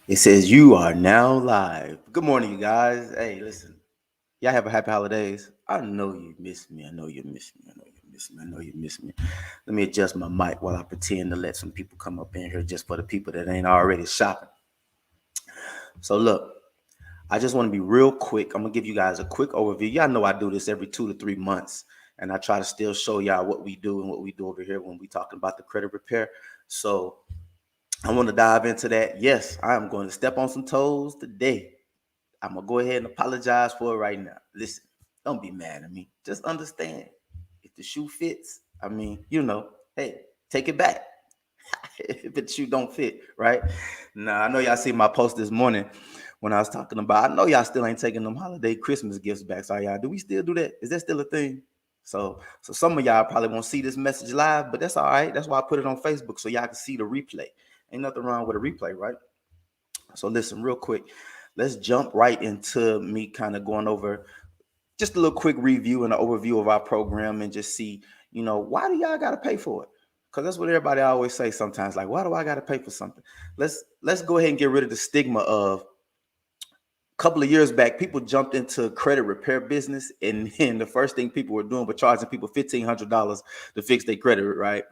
It says you are now live. Good morning, you guys. Hey, listen, y'all have a happy holidays. I know you miss me. I know you miss me. I know you miss me. I know you miss me. Let me adjust my mic while I pretend to let some people come up in here just for the people that ain't already shopping. So look, I just want to be real quick. I'm gonna give you guys a quick overview. Y'all know I do this every 2 to 3 months, and I try to still show y'all what we do and what we do over here when we talking about the credit repair. So I want to dive into that. Yes, I am going to step on some toes today. I'm gonna go ahead and apologize for it right now. Listen, don't be mad at me. Just understand. If the shoe fits, hey, take it back. If the shoe don't fit, right? Now I know y'all see my post this morning when I was talking about. I know y'all still ain't taking them holiday Christmas gifts back. So y'all, do we still do that? Is that still a thing? So some of y'all probably won't see this message live, but that's all right. That's why I put it on Facebook so y'all can see the replay. Ain't nothing wrong with a replay, right? So listen, real quick, let's jump right into me kind of going over just a little quick review and an overview of our program and just see, why do y'all got to pay for it? Because that's what everybody always say sometimes, like, why do I got to pay for something? Let's go ahead and get rid of the stigma of a couple of years back, people jumped into credit repair business, and then the first thing people were doing was charging people $1,500 to fix their credit, right?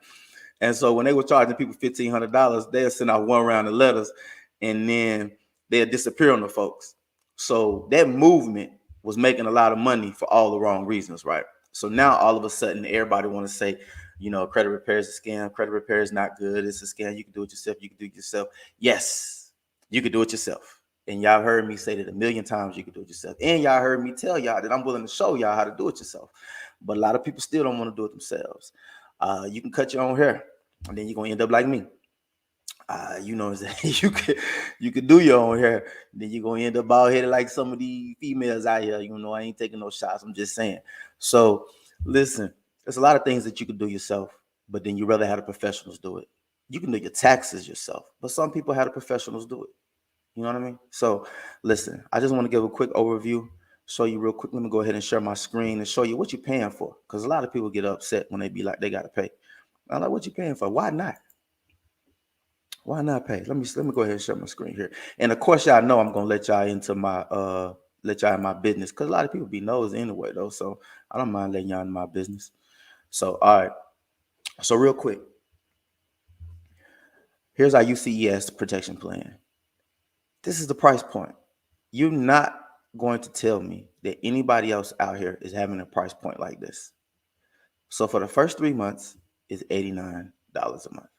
And so when they were charging people $1,500, they'll send out one round of letters, and then they'll disappear on the folks. So that movement was making a lot of money for all the wrong reasons, right? So now all of a sudden, everybody want to say, credit repair is a scam. Credit repair is not good. It's a scam. You can do it yourself. You can do it yourself. Yes, you can do it yourself. And y'all heard me say that a million times. You can do it yourself. And y'all heard me tell y'all that I'm willing to show y'all how to do it yourself. But a lot of people still don't want to do it themselves. You can cut your own hair, and then you're gonna end up like me. You could do your own hair, then you're gonna end up bald headed like some of the females out here. I ain't taking no shots. I'm just saying. So listen, there's a lot of things that you can do yourself, but then you rather have the professionals do it. You can do your taxes yourself, but some people have the professionals do it. You know what I mean? So listen, I just want to give a quick overview, show you real quick. Let me go ahead and share my screen and show you what you're paying for. Because a lot of people get upset when they be like they gotta pay. I'm like, what you paying for? Why not? Why not pay? Let me go ahead and share my screen here. And of course, y'all know I'm gonna let y'all into my let y'all in my business because a lot of people be nosy anyway though. So I don't mind letting y'all in my business. So all right. So real quick, here's our UCES protection plan. This is the price point. You're not going to tell me that anybody else out here is having a price point like this. So for the first 3 months, it's $89 a month.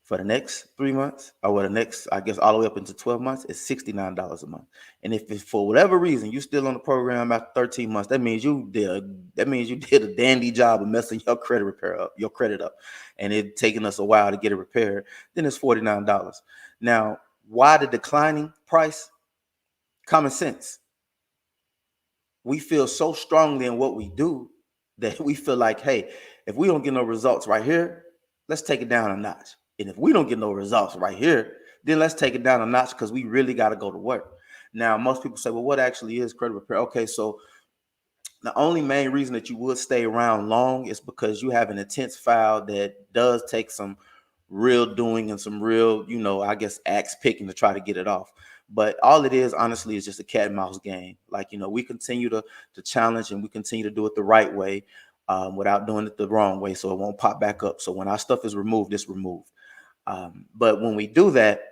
For the next 3 months, or the next, I guess, all the way up into 12 months, it's $69 a month. And if it's for whatever reason you're still on the program after 13 months, that means you did a dandy job of messing your credit up, and it taking us a while to get it repaired. Then it's $49. Now, why the declining price? Common sense. We feel so strongly in what we do that we feel like, hey, if we don't get no results right here, let's take it down a notch. And if we don't get no results right here, then let's take it down a notch because we really got to go to work. Now, most people say, well, what actually is credit repair? Okay, so the only main reason that you would stay around long is because you have an intense file that does take some real doing and some real, I guess, axe picking to try to get it off. But all it is, honestly, is just a cat and mouse game. Like, we continue to challenge and we continue to do it the right way without doing it the wrong way so it won't pop back up. So when our stuff is removed, it's removed. But when we do that,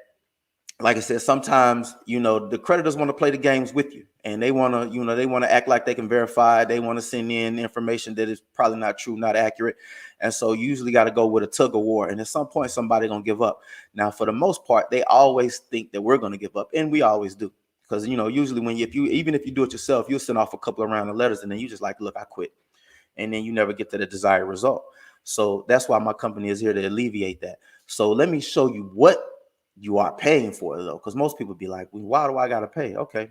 like I said, sometimes, the creditors want to play the games with you and they want to act like they can verify. They want to send in information that is probably not true, not accurate. And so you usually got to go with a tug of war. And at some point, somebody going to give up. Now, for the most part, they always think that we're going to give up. And we always do. Because, usually even if you do it yourself, you'll send off a couple of round of letters and then you just like, look, I quit. And then you never get to the desired result. So that's why my company is here to alleviate that. So let me show you what you are paying for though, because most people be like, well, why do I gotta pay? Okay,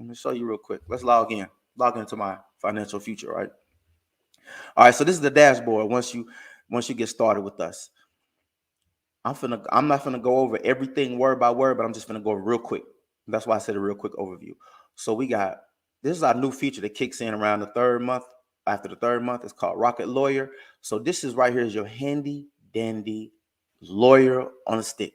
let me show you real quick. Let's log into my financial future, right? All right, so this is the dashboard. Once you get started with us, I'm not gonna go over everything word by word, but I'm just gonna go real quick. That's why I said a real quick overview. So this is our new feature that kicks in around the third month. After the third month, it's called Rocket Lawyer. So this is right here is your handy dandy lawyer on a stick.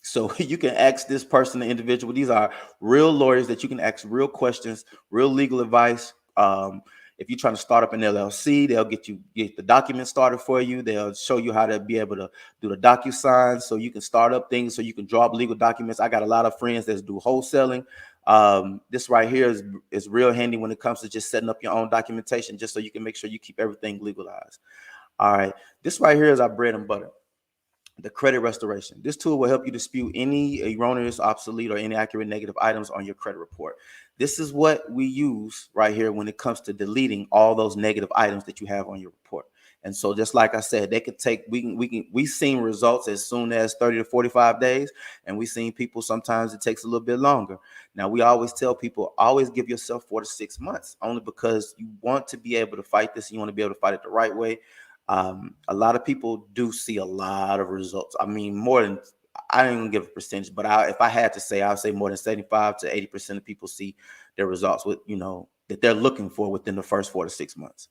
So you can ask this person, the individual. These are real lawyers that you can ask real questions, real legal advice. If you're trying to start up an LLC, they'll get the documents started for you. They'll show you how to be able to do the DocuSign so you can start up things, so you can draw up legal documents. I got a lot of friends that do wholesaling. This right here is real handy when it comes to just setting up your own documentation, just so you can make sure you keep everything legalized. All right, this right here is our bread and butter. The credit restoration. This tool will help you dispute any erroneous, obsolete, or inaccurate negative items on your credit report. This is what we use right here when it comes to deleting all those negative items that you have on your report. And so, just like I said, they could take, we've seen results as soon as 30 to 45 days, and we've seen people sometimes it takes a little bit longer. Now, we always tell people, always give yourself 4 to 6 months, only because you want to be able to fight this. You want to be able to fight it the right way. A lot of people do see a lot of results. I mean, more than, I don't even give a percentage, but if I had to say, I would say more than 75 to 80% of people see their results with, that they're looking for within the first 4 to 6 months.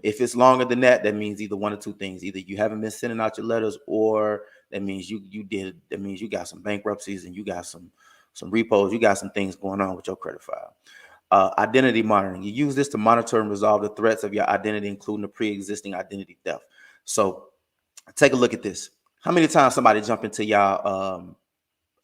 If it's longer than that, that means either one or two things. Either you haven't been sending out your letters, or that means that means you got some bankruptcies and you got some repos, you got some things going on with your credit file. Identity monitoring. You use this to monitor and resolve the threats of your identity, including the pre-existing identity theft. So take a look at this. How many times somebody jump into y'all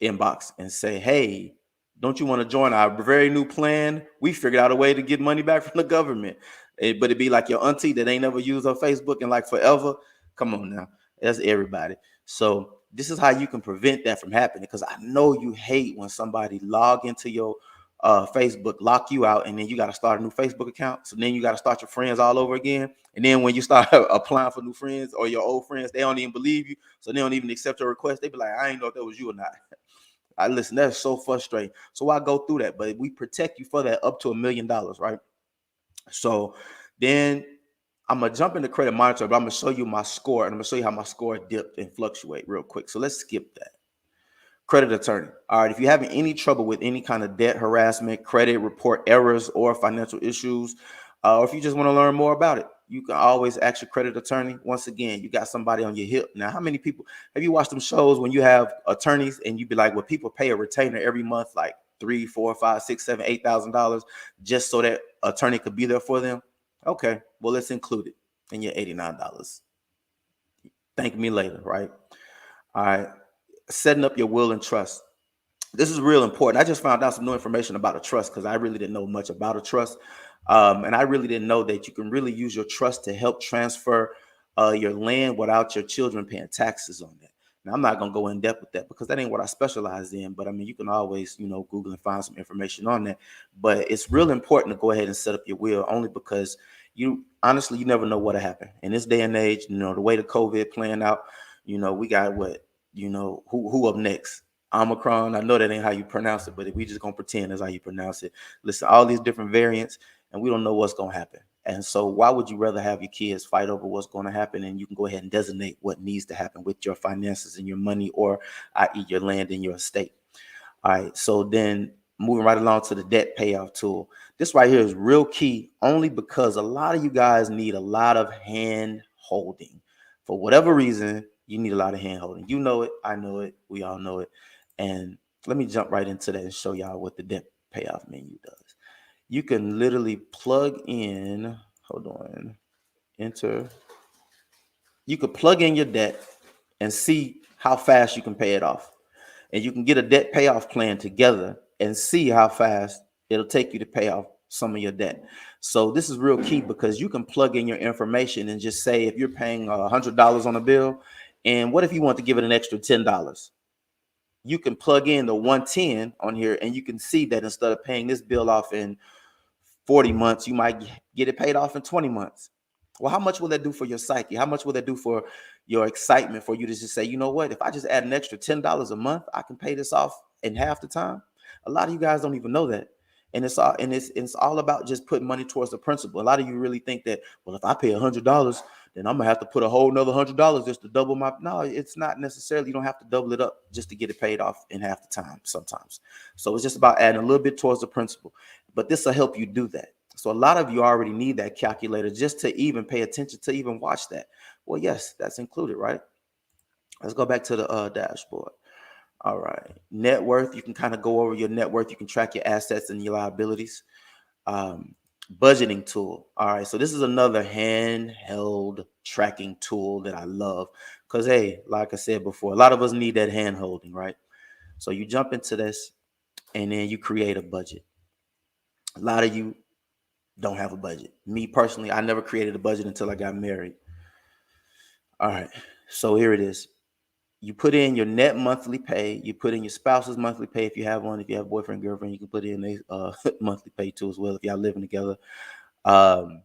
inbox and say, hey, don't you want to join our very new plan? We figured out a way to get money back from the government. But it'd be like your auntie that ain't never used her Facebook in like forever. Come on now. That's everybody. So this is how you can prevent that from happening, because I know you hate when somebody log into your Facebook, lock you out, and then you got to start a new Facebook account. So then you got to start your friends all over again. And then when you start applying for new friends or your old friends, they don't even believe you. So they don't even accept your request. They be like, I ain't know if that was you or not. I listen, that's so frustrating. So I go through that, but we protect you for that up to $1 million, right? So then I'm gonna jump into credit monitor, but I'm gonna show you my score, and I'm gonna show you how my score dipped and fluctuate real quick. So let's skip that. Credit attorney. All right, if you're having any trouble with any kind of debt harassment, credit report errors, or financial issues, or if you just want to learn more about it, you can always ask your credit attorney. Once again, you got somebody on your hip. Now, how many people have you watched them shows when you have attorneys and you be like, well, people pay a retainer every month, like $3, $4, $5, $6, $7, $8,000, just so that attorney could be there for them? Okay, well, let's include it in your $89. Thank me later, right? All right. Setting up your will and trust. This is real important. I just found out some new information about a trust, because I really didn't know much about a trust. And I really didn't know that you can really use your trust to help transfer your land without your children paying taxes on that. Now, I'm not going to go in depth with that because that ain't what I specialize in. But I mean, you can always, Google and find some information on that. But it's real important to go ahead and set up your will, only because you honestly, you never know what'll happen in this day and age. The way the COVID playing out, we got what, who up next? Omicron. I know that ain't how you pronounce it, but if we just gonna pretend that's how you pronounce it. Listen, all these different variants, and we don't know what's gonna happen. And so why would you rather have your kids fight over what's going to happen, and you can go ahead and designate what needs to happen with your finances and your money, or i.e. your land and your estate? All right, so then moving right along to the debt payoff tool. This right here is real key, only because a lot of you guys need a lot of hand holding. For whatever reason, you need a lot of hand holding. You know it, I know it, we all know it. And let me jump right into that and show y'all what the debt payoff menu does. You can literally plug in, hold on, enter. You could plug in your debt and see how fast you can pay it off. And you can get a debt payoff plan together and see how fast it'll take you to pay off some of your debt. So this is real key, because you can plug in your information and just say, if you're paying $100 on a bill, and what if you want to give it an extra $10? You can plug in the 110 on here, and you can see that instead of paying this bill off in 40 months, you might get it paid off in 20 months. Well, how much will that do for your psyche? How much will that do for your excitement, for you to just say, you know what, if I just add an extra $10 a month, I can pay this off in half the time? A lot of you guys don't even know that. And it's all about just putting money towards the principal. A lot of you really think that, well, if I pay $100, then I'm gonna have to put a whole nother $100 just to double my. No, it's not necessarily. You don't have to double it up just to get it paid off in half the time sometimes. So it's just about adding a little bit towards the principal. But this will help you do that. So a lot of you already need that calculator just to even pay attention, to even watch that. Well, yes, that's included, right? Let's go back to the dashboard. All right. Net worth, you can kind of go over your net worth. You can track your assets and your liabilities. Um, Budgeting tool. All right. So this is another handheld tracking tool that I love because, hey, like I said before, a lot of us need that hand holding, right? So you jump into this and then you create a budget. A lot of you don't have a budget. Me personally, I never created a budget until I got married. All right. So here it is. You put in your net monthly pay. You put in your spouse's monthly pay if you have one. If you have a boyfriend, girlfriend, you can put in a monthly pay too as well if y'all living together. Um,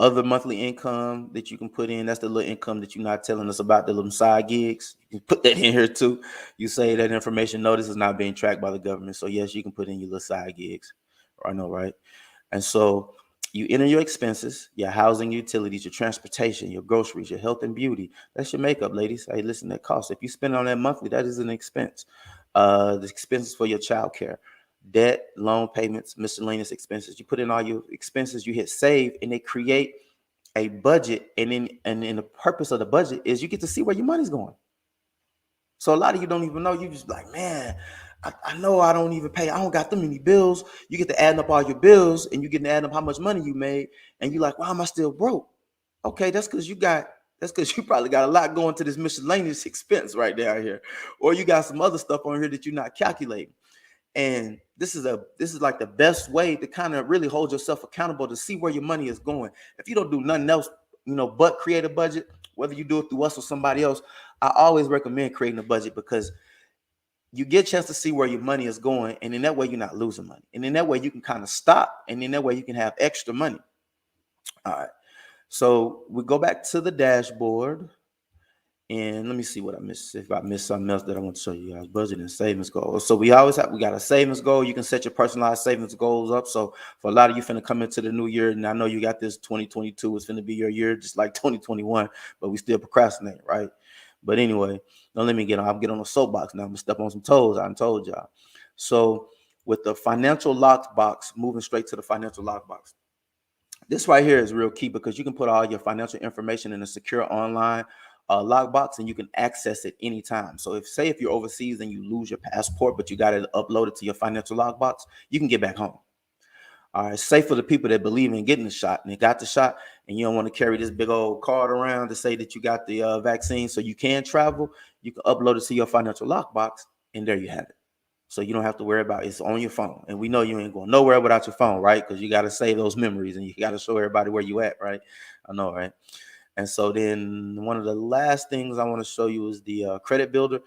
Other monthly income that you can put in. That's the little income that you're not telling us about, the little side gigs. You put that in here too. You say that information. Notice is not being tracked by the government. So yes, you can put in your little side gigs. I know, right? And so you enter your expenses, your housing, utilities, your transportation, your groceries, your health and beauty. That's your makeup, ladies. Hey, listen, that costs. If you spend on that monthly, that is an expense. The expenses for your child care, debt, loan payments, miscellaneous expenses. You put in all your expenses, you hit save, and they create a budget. And then the purpose of the budget is you get to see where your money's going. So a lot of you don't even know. You just like, man, I know I don't even pay. I don't got them many bills. You get to adding up all your bills and you get to add up how much money you made. And you're like, why am I still broke? Okay, that's because you probably got a lot going to this miscellaneous expense right there here. Or you got some other stuff on here that you're not calculating. And this is like the best way to kind of really hold yourself accountable to see where your money is going. If you don't do nothing else, but create a budget, whether you do it through us or somebody else, I always recommend creating a budget because you get a chance to see where your money is going, and in that way you're not losing money, and in that way you can kind of stop, and in that way you can have extra money. All right, so we go back to the dashboard. And let me see what I missed. If I missed something else that I want to show you guys, budget and savings goals. So we got a savings goal. You can set your personalized savings goals up. So for a lot of you finna come into the new year, and I know you got this 2022 is finna be your year, just like 2021, but we still procrastinate, right? But anyway, don't let me I'll get on a soapbox now. I'm gonna step on some toes. I told y'all. So with the financial lockbox, moving straight to the financial lockbox. This right here is real key because you can put all your financial information in a secure online lockbox and you can access it anytime. So if you're overseas and you lose your passport, but you got it uploaded to your financial lockbox, you can get back home. All right, safe for the people that believe in getting the shot and they got the shot, and you don't want to carry this big old card around to say that you got the vaccine so you can travel. You can upload it to your financial lockbox, and there you have it. So you don't have to worry about it. It's on your phone. And we know you ain't going nowhere without your phone, right? Because you got to save those memories and you got to show everybody where you at, right? I know, right? And so then one of the last things I want to show you is the credit builder.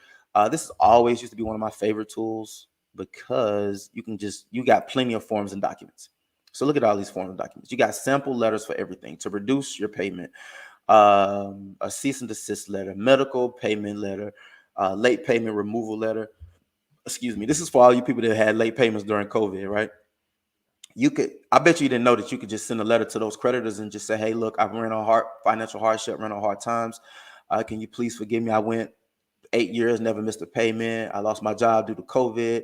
This is always used to be one of my favorite tools because you got plenty of forms and documents. So look at all these forms and documents. You got sample letters for everything to reduce your payment, a cease and desist letter, medical payment letter, late payment removal letter. Excuse me. This is for all you people that had late payments during COVID, right? I bet you didn't know that you could just send a letter to those creditors and just say, hey, look, I've ran on financial hardship, ran on hard times. Can you please forgive me? I went 8 years, never missed a payment. I lost my job due to COVID.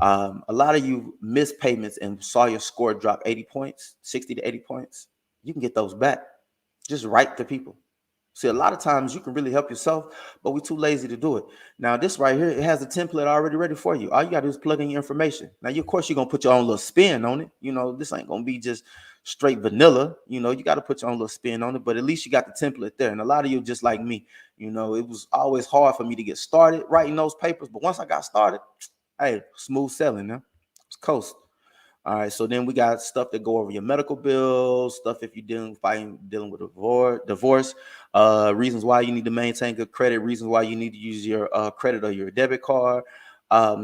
A lot of you missed payments and saw your score drop 80 points, 60 to 80 points. You can get those back. Just write to people. See, a lot of times you can really help yourself, but we're too lazy to do it. Now, this right here, it has a template already ready for you. All you got to do is plug in your information. Now, of course, you're going to put your own little spin on it. This ain't going to be just straight vanilla. You got to put your own little spin on it, but at least you got the template there. And a lot of you just like me, it was always hard for me to get started writing those papers. But once I got started, hey, smooth sailing now. It's coast. All right, so then we got stuff that go over your medical bills, stuff if you're dealing with divorce, reasons why you need to maintain good credit, reasons why you need to use your credit or your debit card,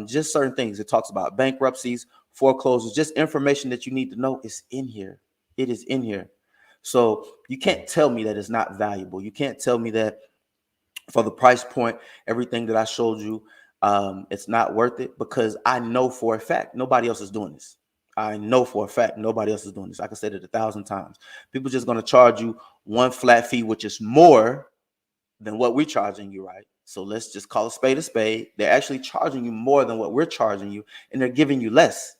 just certain things. It talks about bankruptcies, foreclosures, just information that you need to know is in here. It is in here. So you can't tell me that it's not valuable. You can't tell me that for the price point, everything that I showed you, it's not worth it because I know for a fact nobody else is doing this. I know for a fact nobody else is doing this. I can say that 1,000 times. People just going to charge you one flat fee, which is more than what we're charging you, right? So let's just call a spade a spade. They're actually charging you more than what we're charging you, and they're giving you less.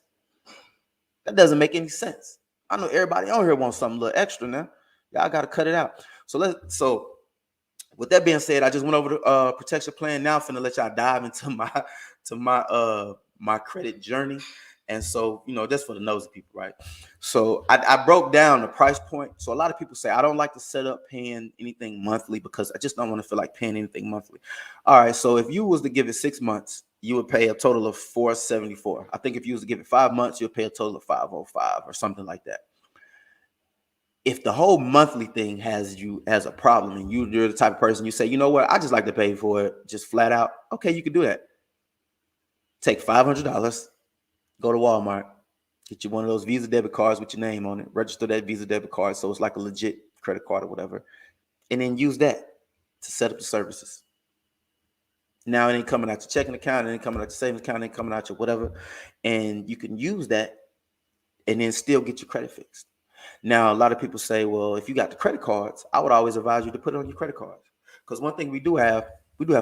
That doesn't make any sense. I know everybody on here wants something a little extra now. Y'all got to cut it out. So With that being said, I just went over the protection plan. Now I'm finna let y'all dive into my credit journey. And so, that's for the nosy people, right? So I broke down the price point. So a lot of people say I don't like to set up paying anything monthly because I just don't want to feel like paying anything monthly. All right. So if you was to give it 6 months, you would pay a total of $474. I think if you was to give it 5 months, you'll pay a total of $505 or something like that. If the whole monthly thing has you as a problem and you're the type of person you say, you know what, I just like to pay for it just flat out. Okay, you can do that. Take $500, go to Walmart, get you one of those Visa debit cards with your name on it, register that Visa debit card so it's like a legit credit card or whatever, and then use that to set up the services. Now it ain't coming out your checking account, it ain't coming out your savings account, it ain't coming out your whatever, and you can use that and then still get your credit fixed. Now, a lot of people say, well, if you got the credit cards, I would always advise you to put it on your credit cards. Because one thing we do have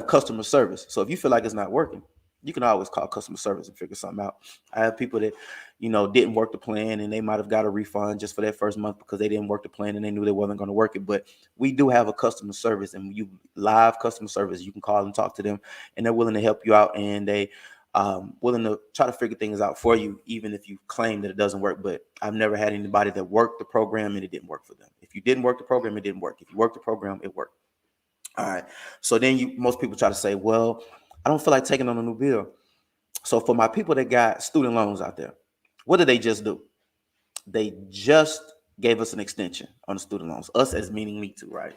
customer service. So if you feel like it's not working, you can always call customer service and figure something out. I have people that, didn't work the plan and they might have got a refund just for that first month because they didn't work the plan and they knew they wasn't going to work it. But we do have a customer service, and you live customer service. You can call and talk to them, and they're willing to help you out, and they willing to try to figure things out for you, even if you claim that it doesn't work. But I've never had anybody that worked the program and it didn't work for them. If you didn't work the program, it didn't work. If you worked the program, it worked. All right. So then most people try to say, well, I don't feel like taking on a new bill. So for my people that got student loans out there, what did they just do? They just gave us an extension on the student loans. Us as meaning me too, right?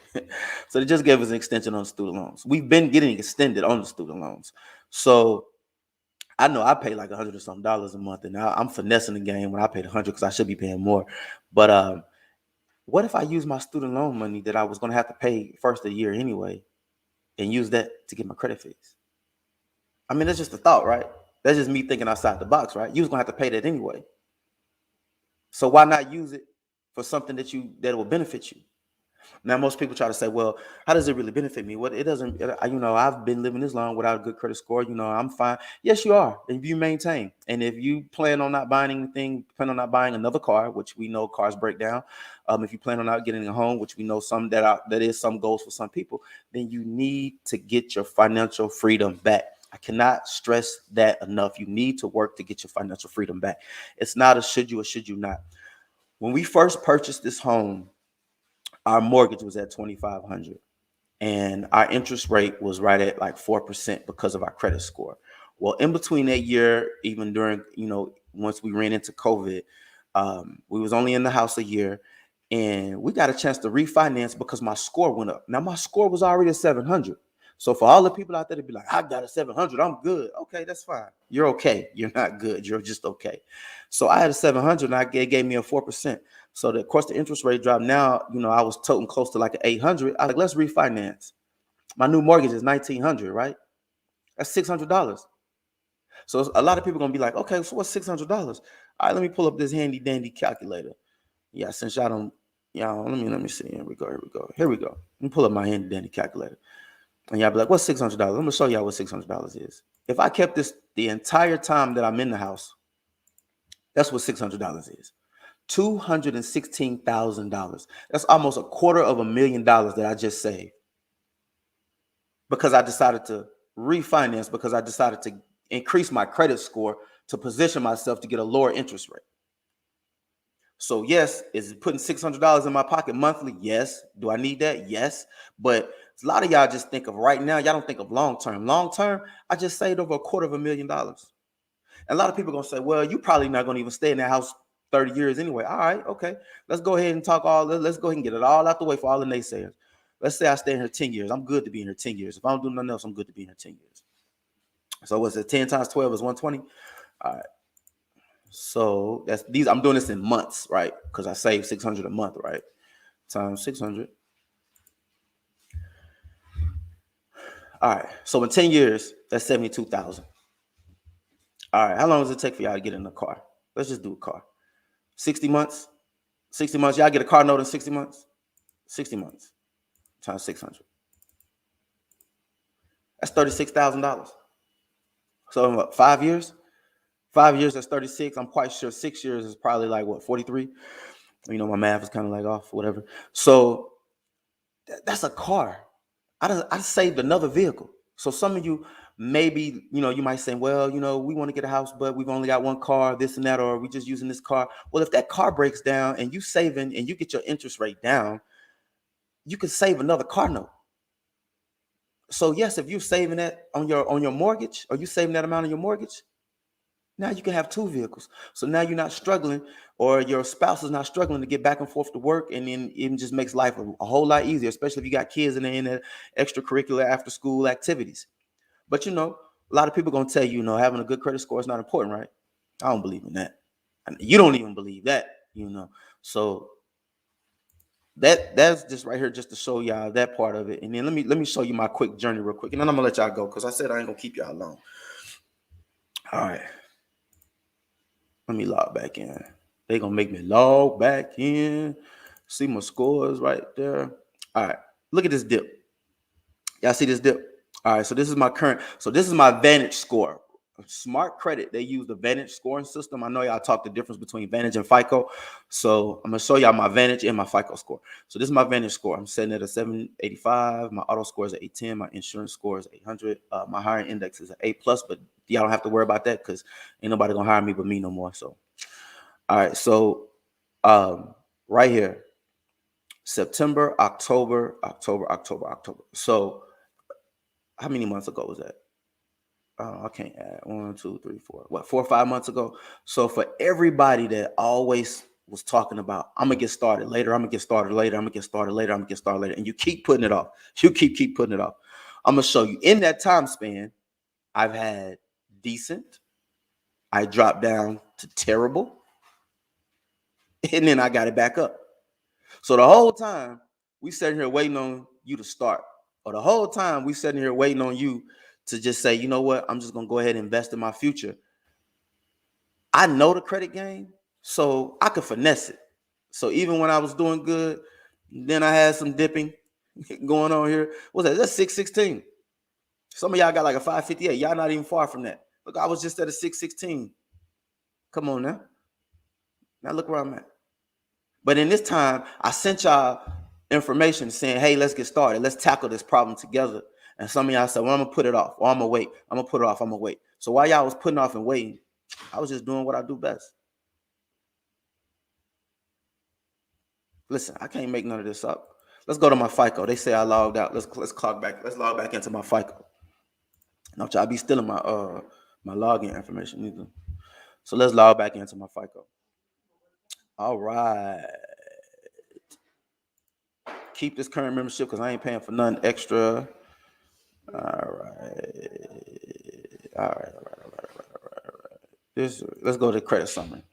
So they just gave us an extension on the student loans. We've been getting extended on the student loans. So I know I pay like $100 or something a month, and I'm finessing the game when I paid $100 because I should be paying more. But what if I use my student loan money that I was going to have to pay first of the year anyway, and use that to get my credit fixed? I mean, that's just a thought, right? That's just me thinking outside the box, right? You was going to have to pay that anyway, so why not use it for something that will benefit you? Now, most people try to say, well, how does it really benefit me? Well, it doesn't, I've been living this long without a good credit score. I'm fine. Yes, you are. If you maintain. And if you plan on not buying anything, plan on not buying another car, which we know cars break down. If you plan on not getting a home, which we know that is some goals for some people, then you need to get your financial freedom back. I cannot stress that enough. You need to work to get your financial freedom back. It's not a should you or should you not. When we first purchased this home, our mortgage was at $2,500 and our interest rate was right at like 4% because of our credit score. Well, in between that year, even during, once we ran into COVID, we was only in the house a year and we got a chance to refinance because my score went up. Now my score was already at 700. So for all the people out there to be like, I got a 700, I'm good. Okay, that's fine. You're okay. You're not good. You're just okay. So I had a 700 and it gave me a 4%. So of course the interest rate dropped. Now, I was toting close to like an 800. I was like, let's refinance. My new mortgage is 1,900, right? That's $600. So a lot of people are gonna be like, okay, so what's $600? All right, let me pull up this handy dandy calculator. Yeah, since y'all don't, let me see. Here we go. Let me pull up my handy dandy calculator. And y'all be like, what's $600? I'm gonna show y'all what $600 is. If I kept this the entire time that I'm in the house, that's what $600 is. $216,000. That's almost $250,000 that I just saved because I decided to refinance, because I decided to increase my credit score to position myself to get a lower interest rate. So yes, is it putting $600 in my pocket monthly? Yes. Do I need that? Yes. But a lot of y'all just think of right now. Y'all don't think of long term. Long term, I just saved over $250,000. And a lot of people are gonna say, well, you probably not gonna even stay in that house 30 years anyway. All right, okay. Let's go ahead and let's go ahead and get it all out the way for all the naysayers. Let's say I stay in here 10 years. I'm good to be in here 10 years. If I don't do nothing else, I'm good to be in here 10 years. So what's it? 10 times 12 is 120. All right. So I'm doing this in months, right? Because I save 600 a month, right? Times 600. All right. So in 10 years, that's 72,000. All right. How long does it take for y'all to get in a car? Let's just do a car. 60 months. 60 months. Y'all get a car note in 60 months? 60 months times 600. That's $36,000. So in what, 5 years? 5 years, that's 36. I'm quite sure 6 years is probably like what, 43? My math is kind of like off, whatever. So that's a car. I saved another vehicle. So some of you maybe, you might say, well, we want to get a house, but we've only got one car, this and that, or we just using this car. Well, if that car breaks down and you saving and you get your interest rate down, you can save another car note. So yes, if you're saving that on your mortgage, or you saving that amount on your mortgage, now you can have two vehicles. So now you're not struggling, or your spouse is not struggling to get back and forth to work, and then it just makes life a whole lot easier, especially if you got kids and they're in the extracurricular after school activities. But a lot of people gonna tell you, having a good credit score is not important, right? I don't believe in that. And you don't even believe that. So that's just right here, just to show y'all that part of it. And then let me show you my quick journey real quick, and then I'm gonna let y'all go because I said I ain't gonna keep y'all long. All right, let me log back in. They gonna make me log back in. See my scores right there. All right, look at this dip. Y'all see this dip? All right, so this is my current. So this is my Vantage score. Smart Credit, they use the Vantage scoring system. I know y'all talk the difference between Vantage and FICO. So I'm gonna show y'all my Vantage and my FICO score. So this is my Vantage score. I'm setting it at 785. My auto score is at 810. My insurance score is 800. My hiring index is an A plus, but y'all don't have to worry about that because ain't nobody gonna hire me but me no more. So all right, so right here, September, October. So how many months ago was that? I can't add 1, 2, 3, 4. What, 4 or 5 months ago? So for everybody that always was talking about, I'm gonna get started later, I'm gonna get started later, I'm gonna get started later, I'm gonna get started later, and you keep putting it off. You keep putting it off. I'm gonna show you in that time span, I've had decent, I dropped down to terrible, and then I got it back up. So the whole time we sitting here waiting on you to start, or the whole time we sitting here waiting on you to just say, you know what, I'm just gonna go ahead and invest in my future. I know the credit game, so I could finesse it. So even when I was doing good, then I had some dipping going on here. What's that? That's 616. Some of y'all got like a 558. Y'all not even far from that. Look, I was just at a 616. Come on now. Now look where I'm at. But in this time, I sent y'all information saying, hey, let's get started. Let's tackle this problem together. And some of y'all said, well, I'm going to put it off, or I'm going to wait. I'm going to put it off. I'm going to wait. So while y'all was putting off and waiting, I was just doing what I do best. Listen, I can't make none of this up. Let's go to my FICO. They say I logged out. Let's clock back. Let's log back into my FICO. Now, y'all be stealing my login information either. So let's log back into my FICO. All right. Keep this current membership because I ain't paying for nothing extra. All right. Let's go to credit summary.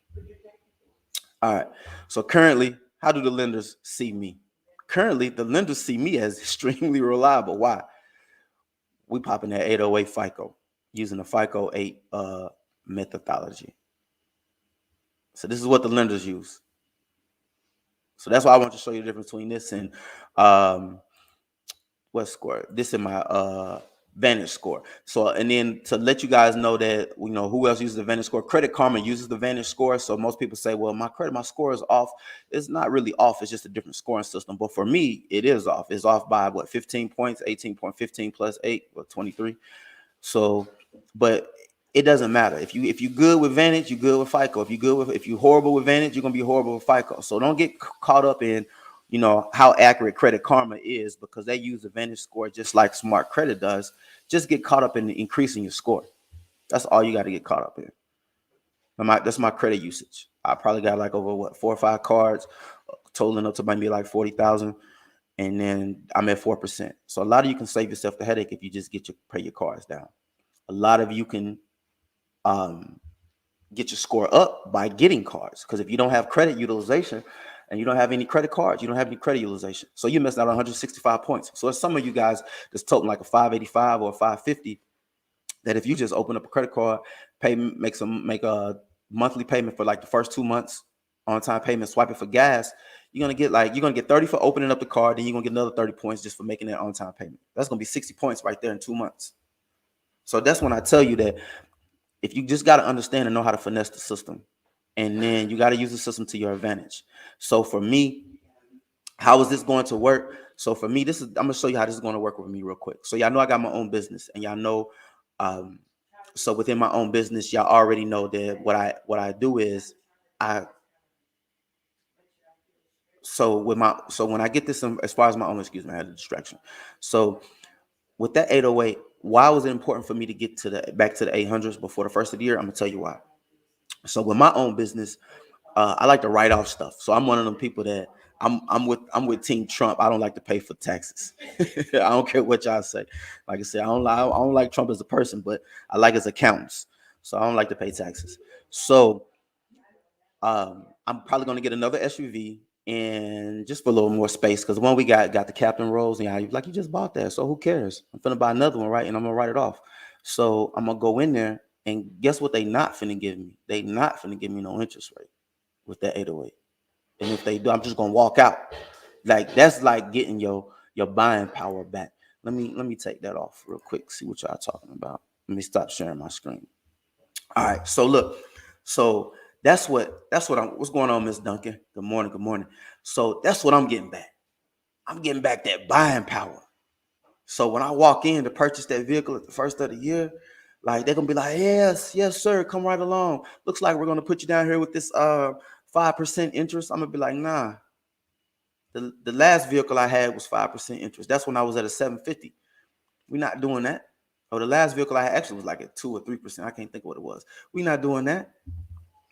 All right. So currently, how do the lenders see me? Currently, the lenders see me as extremely reliable. Why? We popping that 808 FICO using the FICO 8 methodology. So this is what the lenders use. So that's why I want to show you the difference between this and what score? This is my Vantage score. So, and then to let you guys know that, who else uses the Vantage score? Credit Karma uses the Vantage score. So most people say, well, my score is off. It's not really off. It's just a different scoring system. But for me, it is off. It's off by 15 points, 18.15 plus 8, 23. So, but it doesn't matter. If you good with Vantage, you good with FICO. If you horrible with Vantage, you're gonna be horrible with FICO. So don't get caught up in how accurate Credit Karma is, because they use the Vantage score just like Smart Credit does. Just get caught up in increasing your score. That's all you got to get caught up in. That's my credit usage. I probably got like over 4 or 5 cards, totaling up to maybe like 40,000, and then I'm at 4%. So a lot of you can save yourself the headache if you just pay your cards down. A lot of you can get your score up by getting cards, because if you don't have credit utilization and you don't have any credit cards, you don't have any credit utilization, so you missed out on 165 points. So it's some of you guys that's totaling like a 585 or a 550, that if you just open up a credit card, make a monthly payment for like the first 2 months, on time payment, swipe it for gas, you're gonna get 30 for opening up the card, then you're gonna get another 30 points just for making that on time payment. That's gonna be 60 points right there in 2 months. So that's when I tell you that if you just got to understand and know how to finesse the system, and then you got to use the system to your advantage. So for me, how is this going to work? So for me, I'm gonna show you how this is gonna work with me real quick. So y'all know I got my own business, and y'all know, um, so within my own business, y'all already know that what I do is I so when I get this as far as my own, excuse me, I had a distraction. So with that 808, why was it important for me to get to the back to the 800s before the first of the year? I'm gonna tell you why. So with my own business, I like to write off stuff. So I'm one of them people that I'm with Team Trump. I don't like to pay for taxes. I don't care what y'all say. Like I said, I don't like Trump as a person, but I like his accountants. So I don't like to pay taxes. So I'm probably gonna get another SUV and just for a little more space because the one we got the Captain Rose and you just bought that, so who cares? I'm finna buy another one, right? And I'm gonna write it off. So I'm gonna go in there and guess what? They not finna give me. They not finna give me no interest rate with that 808. And if they do, I'm just gonna walk out. Like that's like getting your buying power back. Let me take that off real quick. See what y'all talking about. Let me stop sharing my screen. All right. So look. So what's going on, Miss Duncan. Good morning. Good morning. So that's what I'm getting back. I'm getting back that buying power. So when I walk in to purchase that vehicle at the first of the year, like they're gonna be like, yes, yes, sir, come right along. Looks like we're gonna put you down here with this 5% interest. I'm gonna be like, nah. The last vehicle I had was 5% interest. That's when I was at a 750. We're not doing that. Or the last vehicle I had actually was like at 2 or 3%. I can't think of what it was. We're not doing that.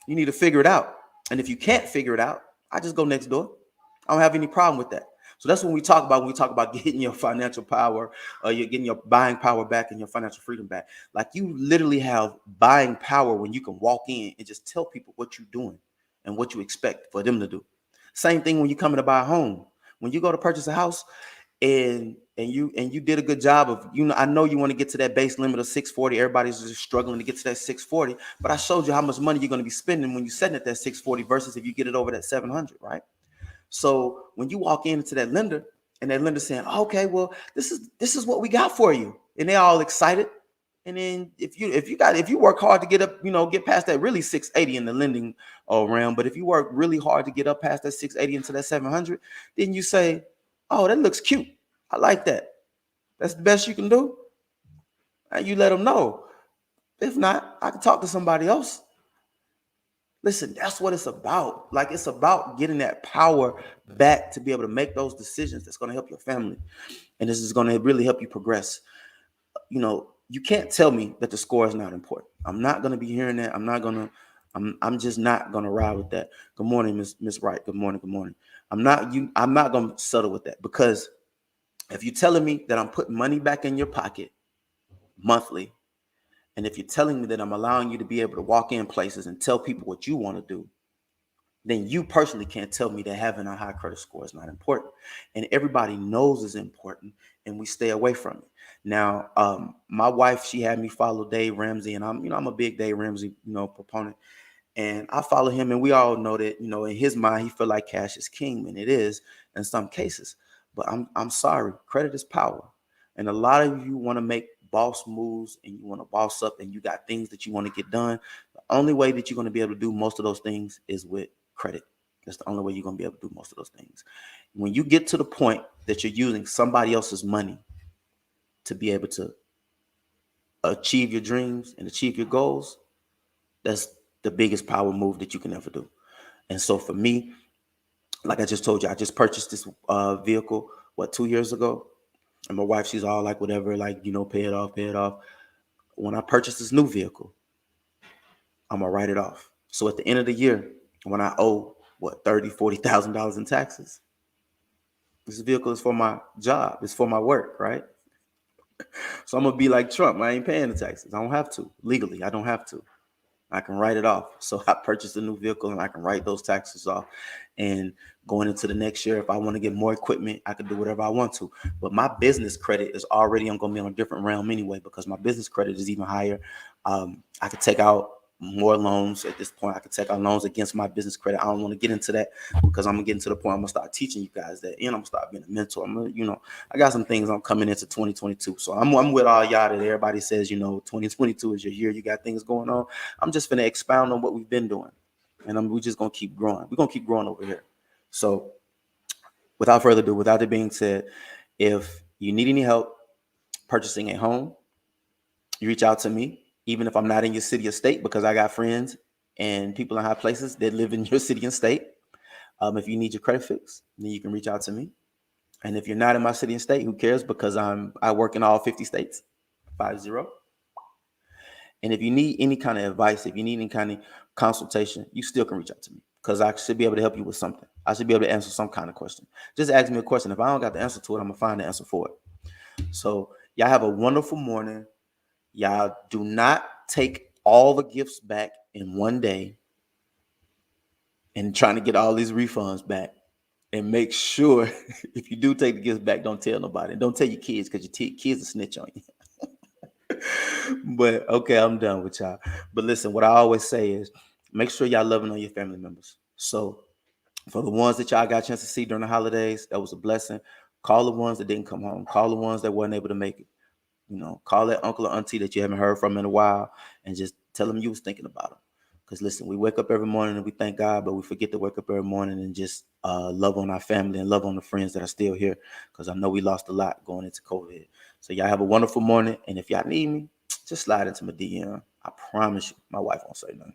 You need to figure it out. And if you can't figure it out, I just go next door. I don't have any problem with that. So that's when we talk about getting your financial power, you're getting your buying power back and your financial freedom back. Like you literally have buying power when you can walk in and just tell people what you're doing and what you expect for them to do. Same thing when you come in to buy a home. When you go to purchase a house, and you did a good job of, I know you want to get to that base limit of 640. Everybody's just struggling to get to that 640, but I showed you how much money you're going to be spending when you're setting at that 640 versus if you get it over that 700, right? So when you walk into that lender and that lender saying, okay, well, this is what we got for you, and they're all excited. And then if you work hard to get up, get past that really 680 in the lending realm, but if you work really hard to get up past that 680 into that 700, then you say, oh, that looks cute. I like that. That's the best you can do. And you let them know. If not, I can talk to somebody else. Listen, that's what it's about. Like it's about getting that power back to be able to make those decisions that's going to help your family. And this is going to really help you progress. You can't tell me that the score is not important. I'm not going to be hearing that. I'm just not going to ride with that. Good morning, Miss Wright. Good morning. Good morning. I'm not going to settle with that, because if you're telling me that I'm putting money back in your pocket monthly, and if you're telling me that I'm allowing you to be able to walk in places and tell people what you want to do, then you personally can't tell me that having a high credit score is not important. And everybody knows it's important, and we stay away from it. Now, my wife, she had me follow Dave Ramsey, and I'm a big Dave Ramsey, proponent. And I follow him, and we all know that, in his mind, he feel like cash is king, and it is in some cases. But I'm sorry, credit is power. And a lot of you want to make boss moves, and you want to boss up, and you got things that you want to get done. The only way that you're going to be able to do most of those things is with credit. That's the only way you're going to be able to do most of those things. When you get to the point that you're using somebody else's money to be able to achieve your dreams and achieve your goals, that's the biggest power move that you can ever do. And so for me, like I just told you, I just purchased this vehicle, 2 years ago? And my wife, she's all like, whatever, like, pay it off, pay it off. When I purchased this new vehicle, I'm gonna write it off. So at the end of the year, when I owe $30,000-$40,000 in taxes, this vehicle is for my job, it's for my work, right? So I'm gonna be like Trump. I ain't paying the taxes. I don't have to. Legally, I don't have to. I can write it off. So I purchased a new vehicle and I can write those taxes off. And going into the next year, if I want to get more equipment, I can do whatever I want to. But my business credit is already, I'm going to be on a different realm anyway, because my business credit is even higher. I could take out more loans at this point. I could take out loans against my business credit. I don't want to get into that, because I'm getting to the point I'm gonna start teaching you guys that, and I'm gonna start being a mentor. I got some things I'm coming into 2022. So I'm with all y'all that everybody says, 2022 is your year. You got things going on. I'm just gonna expound on what we've been doing, and we're just gonna keep growing. We're gonna keep growing over here. So Without further ado, without it being said, if you need any help purchasing a home, you reach out to me, even if I'm not in your city or state, because I got friends and people in high places that live in your city and state. If you need your credit fixed, then you can reach out to me. And if you're not in my city and state, who cares? Because I work in all 50 states, 50. And if you need any kind of advice, if you need any kind of consultation, you still can reach out to me because I should be able to help you with something. I should be able to answer some kind of question. Just ask me a question. If I don't got the answer to it, I'm gonna find the answer for it. So y'all have a wonderful morning. Y'all do not take all the gifts back in one day and trying to get all these refunds back. And make sure if you do take the gifts back, don't tell nobody. And don't tell your kids because your kids will snitch on you. But okay, I'm done with y'all. But listen, what I always say is make sure y'all loving on your family members. So for the ones that y'all got a chance to see during the holidays, that was a blessing. Call the ones that didn't come home. Call the ones that weren't able to make it. Call that uncle or auntie that you haven't heard from in a while and just tell them you was thinking about them. Because listen, we wake up every morning and we thank God, but we forget to wake up every morning and just love on our family and love on the friends that are still here. Because I know we lost a lot going into COVID. So y'all have a wonderful morning. And if y'all need me, just slide into my DM. I promise you, my wife won't say nothing.